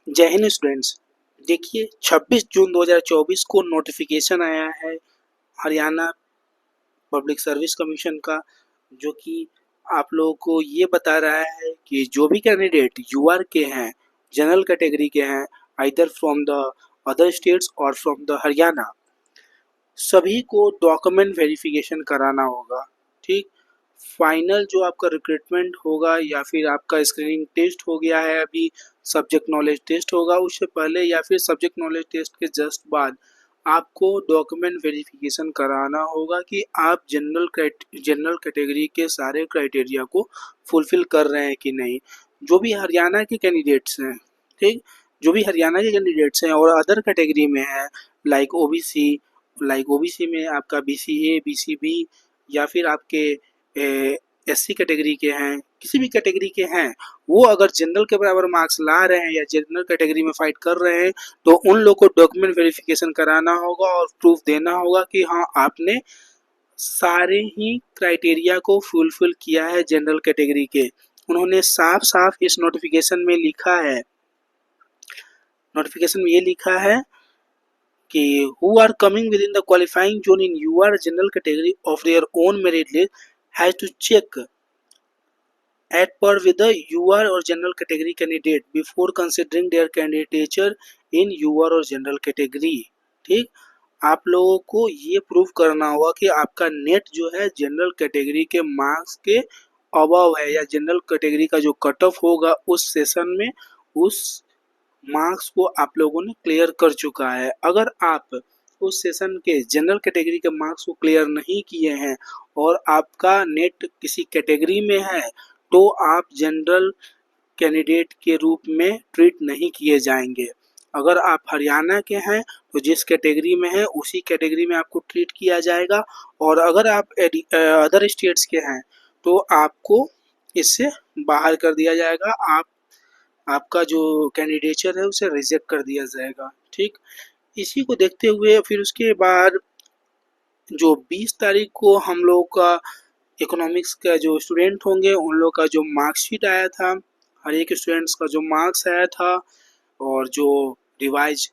जय हिंद स्टूडेंट्स। देखिए 26 जून 2024 को नोटिफिकेशन आया है हरियाणा पब्लिक सर्विस कमीशन का, जो कि आप लोगों को ये बता रहा है कि जो भी कैंडिडेट यूआर के हैं, जनरल कैटेगरी के हैं, either from the other states और फ्रॉम द हरियाणा, सभी को डॉक्यूमेंट वेरिफिकेशन कराना होगा। ठीक, फाइनल जो आपका रिक्रूटमेंट होगा या फिर आपका स्क्रीनिंग टेस्ट हो गया है, अभी सब्जेक्ट नॉलेज टेस्ट होगा, उससे पहले या फिर सब्जेक्ट नॉलेज टेस्ट के जस्ट बाद आपको डॉक्यूमेंट वेरिफिकेशन कराना होगा कि आप जनरल कैटेगरी के सारे क्राइटेरिया को फुलफिल कर रहे हैं कि नहीं। जो भी हरियाणा के कैंडिडेट्स हैं, ठीक, जो भी हरियाणा के कैंडिडेट्स हैं और अदर कैटेगरी में हैं, लाइक ओबीसी, में आपका बीसीए, बीसीबी या फिर आपके एससी कैटेगरी के हैं, किसी भी कैटेगरी के हैं, वो अगर जनरल के बराबर मार्क्स ला रहे हैं या जनरल कैटेगरी में फाइट कर रहे हैं, तो उन लोग को डॉक्यूमेंट वेरिफिकेशन कराना होगा और प्रूफ देना होगा कि हाँ, आपने सारे ही क्राइटेरिया को फुलफिल किया है जनरल कैटेगरी के। उन्होंने साफ साफ इस नोटिफिकेशन में ये लिखा है कि who are coming within the qualifying zone in your general category of their own merit list has to check at par with the UR or general category candidate before considering their candidature in UR और general category. ठीक, आप लोगों को ये prove करना होगा कि आपका नेट जो है जनरल कैटेगरी के मार्क्स के अबव है, या जनरल कैटेगरी का जो कट ऑफ होगा उस सेशन में उस मार्क्स को आप लोगों ने क्लियर कर चुका है। अगर आप उस सेशन के जनरल कैटेगरी के मार्क्स को क्लियर नहीं किए हैं और आपका नेट किसी कैटेगरी में है, तो आप जनरल कैंडिडेट के रूप में ट्रीट नहीं किए जाएंगे। अगर आप हरियाणा के हैं तो जिस कैटेगरी में है उसी कैटेगरी में आपको ट्रीट किया जाएगा, और अगर आप अदर स्टेट्स के हैं तो आपको इससे बाहर कर दिया जाएगा। आपका जो कैंडिडेचर है उसे रिजेक्ट कर दिया जाएगा। ठीक, इसी को देखते हुए फिर उसके बाद जो 20 तारीख को हम लोग का इकोनॉमिक्स का जो स्टूडेंट होंगे उन लोग का जो मार्कशीट आया था, हर एक स्टूडेंट्स का जो मार्क्स आया था और जो रिवाइज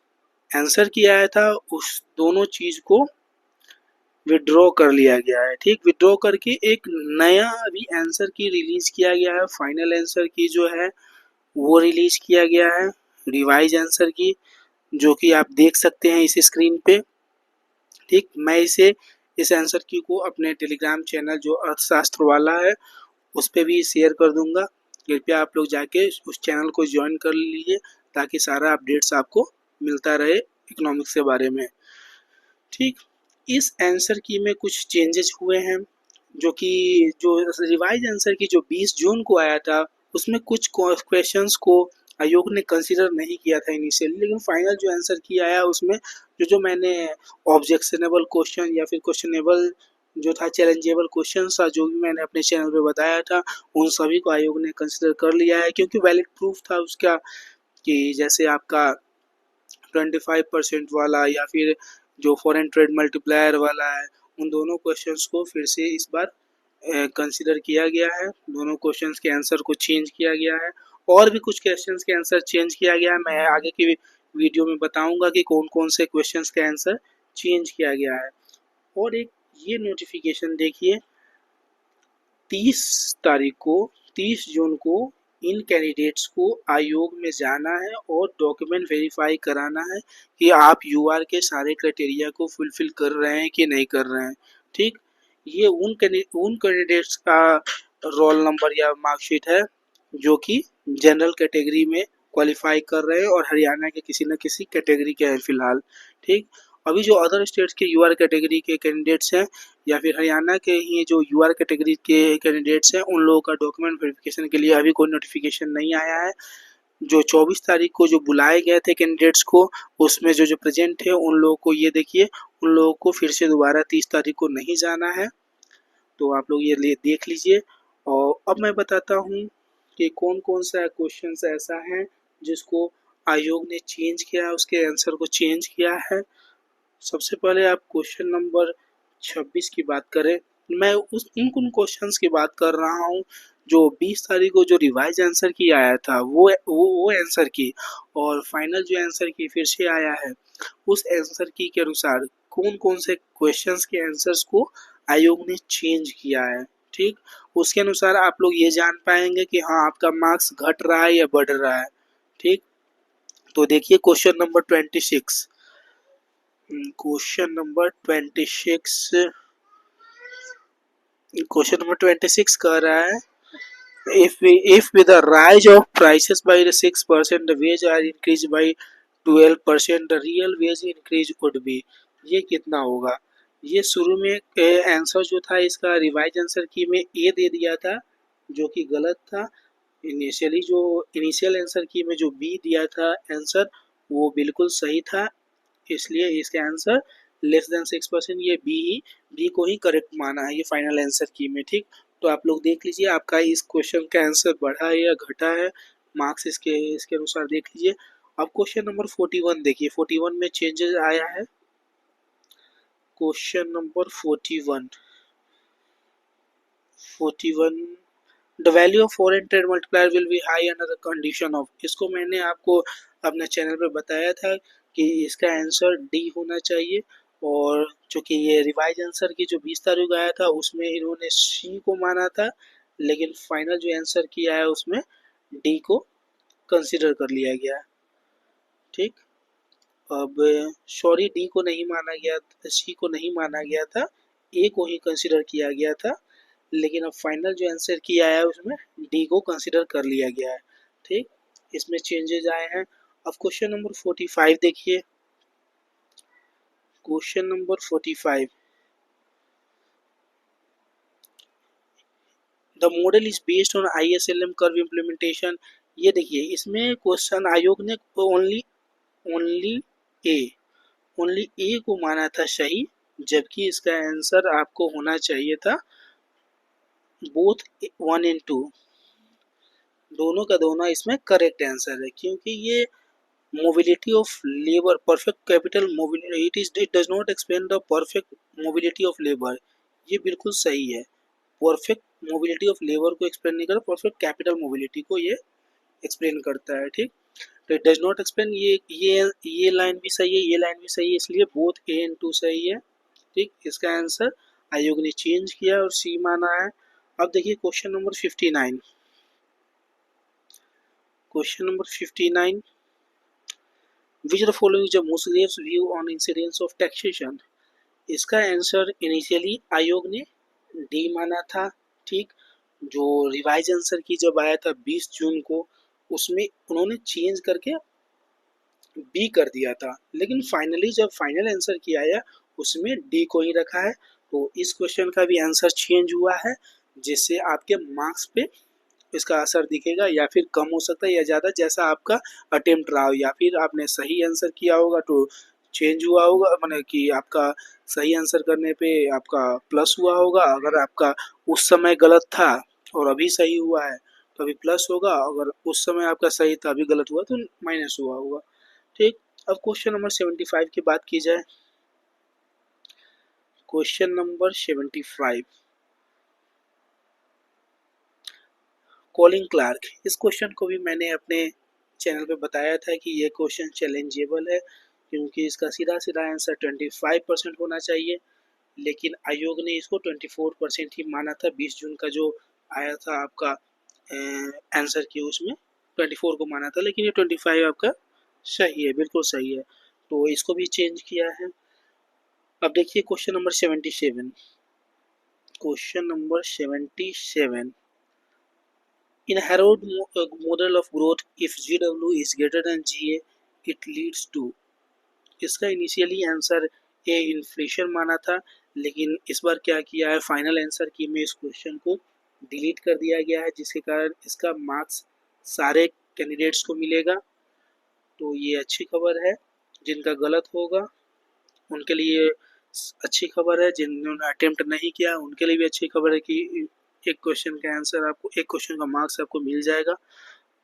आंसर किया आया था, उस दोनों चीज़ को विड्रॉ कर लिया गया है। ठीक, विड्रॉ करके एक नया अभी आंसर की रिलीज किया गया है। फाइनल आंसर की जो है वो रिलीज किया गया है, रिवाइज आंसर की, जो कि आप देख सकते हैं इस स्क्रीन पे। ठीक, मैं इस आंसर की को अपने टेलीग्राम चैनल जो अर्थशास्त्र वाला है उस पर भी शेयर कर दूंगा। कृपया आप लोग जाके उस चैनल को ज्वाइन कर लीजिए ताकि सारा अपडेट्स आपको मिलता रहे इकोनॉमिक्स के बारे में। ठीक, इस आंसर की में कुछ चेंजेस हुए हैं, जो रिवाइज आंसर की जो 20 जून को आया था उसमें कुछ क्वेश्चंस को आयोग ने कंसीडर नहीं किया था इनिशियली, लेकिन फाइनल जो आंसर की आया उसमें जो मैंने ऑब्जेक्शनेबल क्वेश्चन या फिर क्वेश्चनेबल जो था, चैलेंजेबल क्वेश्चन था, जो भी मैंने अपने चैनल पे बताया था, उन सभी को आयोग ने कंसीडर कर लिया है, क्योंकि वैलिड प्रूफ था उसका कि जैसे आपका 25% वाला या फिर जो फॉरेन ट्रेड मल्टीप्लायर वाला है, उन दोनों क्वेश्चंस को फिर से इस बार कंसीडर किया गया है। दोनों क्वेश्चंस के आंसर को चेंज किया गया है और भी कुछ क्वेश्चंस के आंसर चेंज किया गया है। मैं आगे की वीडियो में बताऊंगा कि कौन कौन से क्वेश्चंस के आंसर चेंज किया गया है। और एक ये नोटिफिकेशन देखिए, 30 जून को इन कैंडिडेट्स को आयोग में जाना है और डॉक्यूमेंट वेरीफाई कराना है कि आप यूआर के सारे क्राइटेरिया को फुलफिल कर रहे हैं कि नहीं कर रहे हैं। ठीक, ये उन कैंडिडेट्स का रोल नंबर या मार्कशीट है जो कि जनरल कैटेगरी में क्वालिफाई कर रहे हैं और हरियाणा के किसी न किसी कैटेगरी के हैं फिलहाल। ठीक, अभी जो अदर स्टेट्स के यूआर कैटेगरी के कैंडिडेट्स हैं या फिर हरियाणा के ही जो यूआर कैटेगरी के कैंडिडेट्स हैं, उन लोगों का डॉक्यूमेंट वेरिफिकेशन के लिए अभी कोई नोटिफिकेशन नहीं आया है। जो 24 तारीख को जो बुलाए गए थे कैंडिडेट्स को, उसमें जो प्रेजेंट है उन लोगों को ये देखिए, उन लोगों को फिर से दोबारा 30 तारीख को नहीं जाना है, तो आप लोग ये देख लीजिए। और अब मैं बताता हूँ कि कौन कौन सा क्वेश्चन ऐसा है जिसको आयोग ने चेंज किया है, उसके आंसर को चेंज किया है। सबसे पहले आप क्वेश्चन नंबर 26 की बात करें, मैं उन क्वेश्चंस की बात कर रहा हूँ जो 20 तारीख को जो रिवाइज आंसर की आया था वो आंसर की, और फाइनल जो आंसर की फिर से आया है, उस आंसर की के अनुसार कौन कौन से क्वेश्चंस के आंसर्स को आयोग ने चेंज किया है। ठीक, उसके अनुसार आप लोग ये जान पाएंगे कि हाँ आपका मार्क्स घट रहा है या बढ़ रहा है। ठीक, तो देखिए question number 26। Question number 26, question number 26 कह रहा है, if with the rise of prices by the 6%, the wage are increased by 12%, the real wage increase would be, ये कितना होगा। ये शुरू में आंसर जो था इसका रिवाइज आंसर की में ए दे दिया था, जो कि गलत था। इनिशियल आंसर की में जो बी दिया था आंसर, वो बिल्कुल सही था। इसलिए इसका आंसर लेस देन 6%, ये बी को ही करेक्ट माना है ये फाइनल आंसर की में। ठीक, तो आप लोग देख लीजिए आपका इस क्वेश्चन का आंसर बढ़ा है या घटा है, मार्क्स इसके इसके अनुसार देख लीजिए। अब क्वेश्चन नंबर 41 देखिए, 41 में चेंजेस आया है। Question number 41, the value of foreign trade multiplier will be high under the condition of, इसको मैंने आपको अपने चैनल पे बताया था कि इसका आंसर डी होना चाहिए, और चूंकि ये रिवाइज आंसर की जो 20 तारीख आया था उसमें इन्होंने सी को माना था, लेकिन फाइनल जो आंसर किया है उसमें डी को कंसिडर कर लिया गया। ठीक, अब सॉरी डी को नहीं माना गया, सी को नहीं माना गया था, ए को ही कंसिडर किया गया था, लेकिन अब फाइनल जो आंसर किया है उसमें डी को कंसिडर कर लिया गया है। ठीक, इसमें चेंजेस आए हैं। अब क्वेश्चन नंबर 45 देखिए, question number 45, the model is based on ISLM curve implementation. ये देखिए इसमें क्वेश्चन आयोग ने ओनली ओनली ए ओनली ए को माना था सही, जबकि इसका आंसर आपको होना चाहिए था बोथ 1 एंड 2, दोनों का दोनों इसमें करेक्ट आंसर है, क्योंकि ये mobility of labor perfect capital mobility, it does not explain the perfect mobility of labor, ये बिल्कुल सही है। परफेक्ट मोबिलिटी ऑफ लेबर को एक्सप्लेन नहीं करता, परफेक्ट कैपिटल मोबिलिटी को ये एक्सप्लेन करता है। ठीक, तो इट डज नॉट एक्सप्लेन, ये लाइन भी सही है, ये लाइन भी सही है, इसलिए बोथ ए एंड 2 सही है। ठीक, इसका आंसर आयोग ने चेंज किया और सी माना है। अब देखिए question number 59, question number 59, which of the following is a Muslim's view on incidence of taxation। इसका आंसर इनिशियली आयोग ने डी माना था। ठीक, जो रिवाइज आंसर की जब आया था 20 जून को, उसमें उन्होंने चेंज करके बी कर दिया था, लेकिन फाइनली जब फाइनल आंसर किया आया उसमें डी को ही रखा है। तो इस क्वेश्चन का भी आंसर चेंज हुआ है, जिससे आपके मार्क्स पे इसका असर दिखेगा, या फिर कम हो सकता है या ज़्यादा, जैसा आपका अटेम्प्ट रहा हो, या फिर आपने सही आंसर किया होगा तो चेंज हुआ होगा, माने कि आपका सही आंसर करने पे आपका प्लस हुआ होगा, अगर आपका उस समय गलत था और अभी सही हुआ है तो अभी प्लस होगा, अगर उस समय आपका सही था अभी गलत हुआ तो माइनस हुआ होगा। ठीक, अब क्वेश्चन नंबर 75 की बात की जाए, क्वेश्चन नंबर 75, कॉलिंग क्लार्क, इस क्वेश्चन को भी मैंने अपने चैनल पे बताया था कि ये क्वेश्चन चैलेंजेबल है, क्योंकि इसका सीधा सीधा आंसर 25% होना चाहिए, लेकिन आयोग ने इसको 24% ही माना था। 20 जून का जो आया था आपका आंसर की, उसमें 24 को माना था, लेकिन ये 25 आपका सही है, बिल्कुल सही है, तो इसको भी चेंज किया है। अब देखिए question number 77, question number 77, in Harrod model of growth, if GW is greater than GA, it leads to, इसका इनिशियली आंसर ए इन्फ्लेशन माना था, लेकिन इस बार क्या किया है, फाइनल आंसर की में इस क्वेश्चन को डिलीट कर दिया गया है, जिसके कारण इसका मार्क्स सारे कैंडिडेट्स को मिलेगा। तो ये अच्छी खबर है, जिनका गलत होगा उनके लिए अच्छी खबर है, जिन्होंने अटेम्प्ट नहीं किया उनके लिए भी अच्छी खबर है कि एक क्वेश्चन का आंसर आपको, एक क्वेश्चन का मार्क्स आपको मिल जाएगा।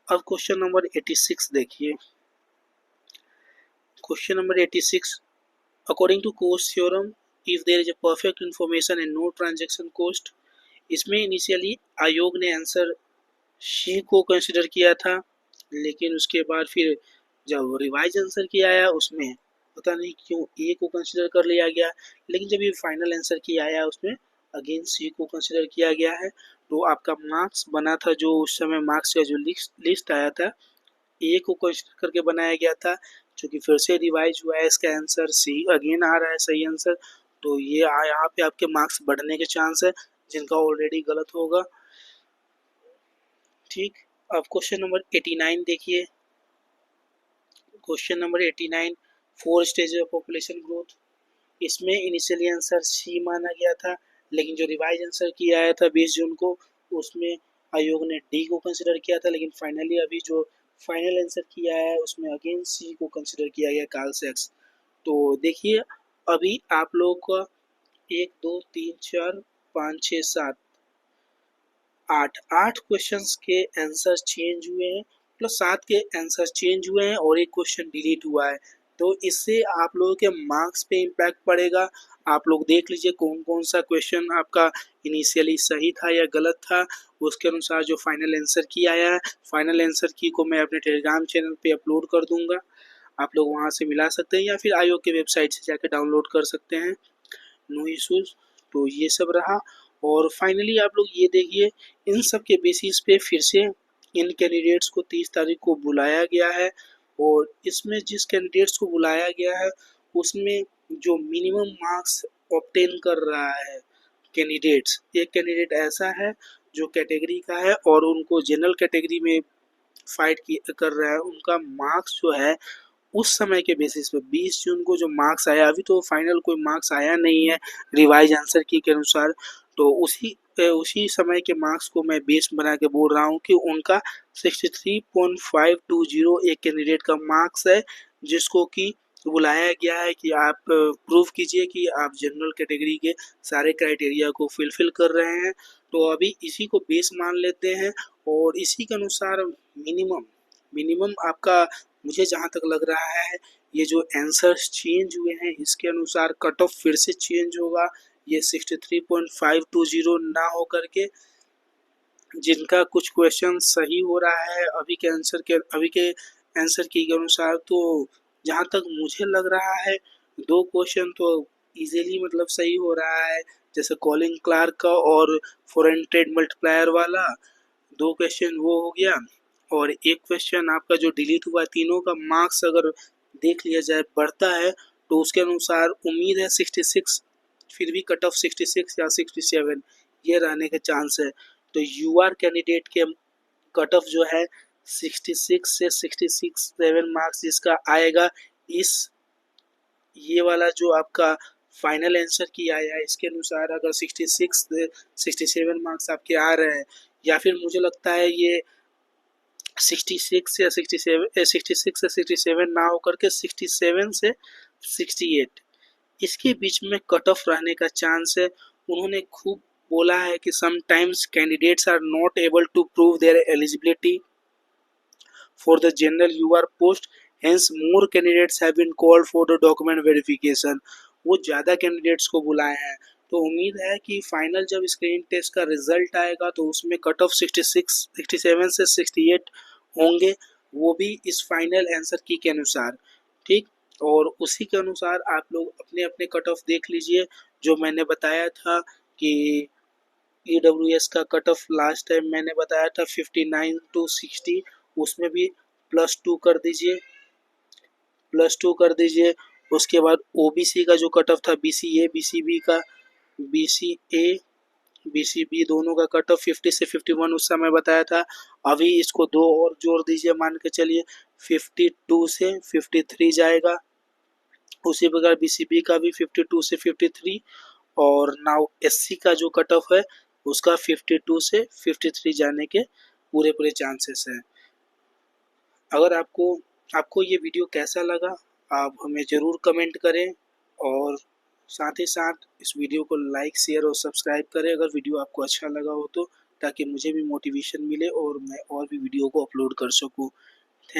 अब क्वेश्चन नंबर 86 देखिए, question number 86, according to coast theorem, if there is a perfect information and no transaction cost, इसमें इनिशियली आयोग ने आंसर सी को कंसिडर किया था, लेकिन उसके बाद फिर जब रिवाइज आंसर की आया उसमें पता नहीं क्यों ए को कंसिडर कर लिया गया, लेकिन जब ये फाइनल आंसर की आया उसमें अगेन सी को कंसिडर किया गया है। तो आपका मार्क्स बना था, जो उस समय मार्क्स का जो लिस्ट आया था ए को कंसिडर करके बनाया गया था, जो कि फिर से रिवाइज हुआ है। इसका आंसर सी अगेन आ रहा है सही आंसर। तो ये यहाँ पे आपके मार्क्स बढ़ने के चांस है, जिनका ऑलरेडी गलत होगा। ठीक, अब क्वेश्चन नंबर 89 देखिए। Question number 89, 4 stage of population growth. इसमें इनिशियली आंसर सी माना गया था, लेकिन जो रिवाइज आंसर किया आया था 20 जून को उसमें आयोग ने डी को कंसिडर किया था, लेकिन फाइनली अभी जो फाइनल आंसर किया है उसमें अगेन सी को कंसिडर किया गया, कार्ल सैक्स। तो देखिए अभी आप लोगों का 1 2 3 4 5 6 7 8 क्वेश्चंस के आंसर चेंज हुए हैं, प्लस 7 के आंसर चेंज हुए हैं और एक क्वेश्चन डिलीट हुआ है। तो इससे आप लोगों के मार्क्स पे इम्पैक्ट पड़ेगा। आप लोग देख लीजिए कौन कौन सा क्वेश्चन आपका इनिशियली सही था या गलत था, उसके अनुसार जो फाइनल आंसर की आया है। फाइनल आंसर की को मैं अपने टेलीग्राम चैनल पे अपलोड कर दूंगा, आप लोग वहाँ से मिला सकते हैं या फिर आयोग के वेबसाइट से जाकर डाउनलोड कर सकते हैं, नो इशूज़। तो ये सब रहा। और फाइनली आप लोग ये देखिए, इन सब के बेसिस पे फिर से इन कैंडिडेट्स को 30 तारीख को बुलाया गया है, और इसमें जिस कैंडिडेट्स को बुलाया गया है उसमें जो मिनिमम मार्क्स ऑब्टेन कर रहा है कैंडिडेट्स, एक कैंडिडेट ऐसा है जो कैटेगरी का है और उनको जनरल कैटेगरी में फाइट कर रहा है, उनका मार्क्स जो है उस समय के बेसिस पे 20 जून को जो मार्क्स आया, अभी तो फाइनल कोई मार्क्स आया नहीं है रिवाइज आंसर की के अनुसार, तो उसी समय के मार्क्स को मैं बेस बना के बोल रहा हूँ कि उनका 63.520 एक कैंडिडेट का मार्क्स है, जिसको कि बुलाया गया है कि आप प्रूव कीजिए कि आप जनरल कैटेगरी के सारे क्राइटेरिया को फुलफिल कर रहे हैं। तो अभी इसी को बेस मान लेते हैं और इसी के अनुसार मिनिमम मिनिमम आपका, मुझे जहाँ तक लग रहा है ये जो आंसर्स चेंज हुए हैं इसके अनुसार कट ऑफ फिर से चेंज होगा। ये 63.520 ना हो करके, जिनका कुछ क्वेश्चन सही हो रहा है अभी के आंसर की के अनुसार, तो जहाँ तक मुझे लग रहा है 2 क्वेश्चन तो इजीली मतलब सही हो रहा है, जैसे कॉलिंग क्लार्क का और फॉरेन ट्रेड मल्टीप्लायर वाला 2 क्वेश्चन वो हो गया, और एक क्वेश्चन आपका जो डिलीट हुआ, तीनों का मार्क्स अगर देख लिया जाए बढ़ता है तो उसके अनुसार उम्मीद है 66, फिर भी कट ऑफ 66 या 67 ये रहने के चांस है। तो यूआर कैंडिडेट के कट ऑफ जो है 66 से 67 मार्क्स इसका आएगा। इस ये वाला जो आपका फाइनल आंसर की आया है इसके अनुसार अगर 66 से 67 मार्क्स आपके आ रहे हैं, या फिर मुझे लगता है ये 66 या 66 से 67 ना होकर के 67 से 68 इसके बीच में कट ऑफ रहने का चांस है। उन्होंने खूब बोला है कि sometimes candidates are not able to prove their eligibility for the general UR post, hence more candidates have been called for the document verification। वो ज़्यादा कैंडिडेट्स को बुलाए हैं, तो उम्मीद है कि फाइनल जब स्क्रीन टेस्ट का रिजल्ट आएगा तो उसमें कट ऑफ 66 67 से 68 होंगे, वो भी इस फाइनल आंसर की के अनुसार। ठीक, और उसी के अनुसार आप लोग अपने अपने कट ऑफ देख लीजिए। जो मैंने बताया था कि EWS का कट ऑफ लास्ट टाइम मैंने बताया था 59 to 60, उसमें भी +2 कर दीजिए, +2 कर दीजिए। उसके बाद OBC का जो कट ऑफ था BCA BCB का, BCA BCB दोनों का कट ऑफ 50 से 51 उस समय बताया था। अभी इसको 2 और जोड़ दीजिए, मान के चलिए 52 से 53 जाएगा। उसी प्रकार BCB का भी 52 से 53, और नाउ SC का जो कट ऑफ है उसका 52 से 53 जाने के पूरे पूरे चांसेस हैं। अगर आपको ये वीडियो कैसा लगा आप हमें ज़रूर कमेंट करें, और साथ ही साथ इस वीडियो को लाइक शेयर और सब्सक्राइब करें अगर वीडियो आपको अच्छा लगा हो तो, ताकि मुझे भी मोटिवेशन मिले और मैं और भी वीडियो को अपलोड कर सकूं।